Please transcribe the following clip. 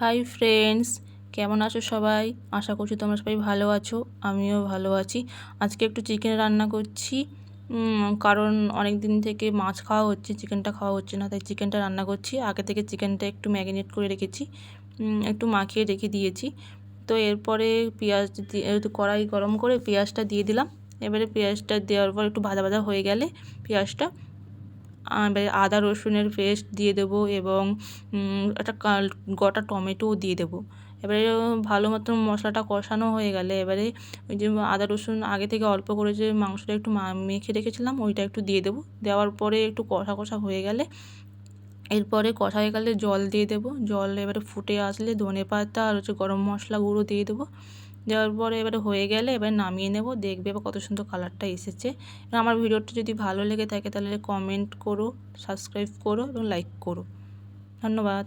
Hi friends, কেমন আছো সবাই? আশা করছি তোমরা সবাই ভালো আছো, আমিও ভালো আছি। আজকে একটু চিকেন রান্না করছি, কারণ অনেক দিন থেকে মাছ খাওয়া হচ্ছে, চিকেনটা খাওয়া হচ্ছে না, তাই চিকেনটা রান্না করছি। আগে থেকে চিকেনটা একটু ম্যারিনেট করে রেখেছি, একটু মাখিয়ে রেখে দিয়েছি। তো এরপরে পেঁয়াজ দিয়ে একটু কড়াই গরম করে পেঁয়াজটা দিয়ে দিলাম। এবারে পেঁয়াজটা দেওয়ার পর একটু ভাজা ভাজা হয়ে গেলে পেঁয়াজটা এবারে আদা রসুনের পেস্ট দিয়ে দেবো এবং একটা গোটা টমেটোও দিয়ে দেবো। এবারে ভালো মতন মশলাটা কষানো হয়ে গেলে এবারে ওই যে আদা রসুন আগে থেকে অল্প করে যে মাংসটা একটু মেখে রেখেছিলাম ওইটা একটু দিয়ে দেবো। দেওয়ার পরে একটু কষা কষা হয়ে গেলে এরপরে কষা হয়ে গেলে জল দিয়ে দেবো। জল এবারে ফুটে আসলে ধনেপাতা আর গরম মশলা গুঁড়ো দিয়ে দেবো। দেওয়ার পরে এবারে হয়ে গেলে এবার নামিয়ে নেব। দেখবে এবার কত সুন্দর কালারটা এসেছে। আমার ভিডিওটা যদি ভালো লেগে থাকে তাহলে কমেন্ট করো, সাবস্ক্রাইব করো এবং লাইক করো। ধন্যবাদ।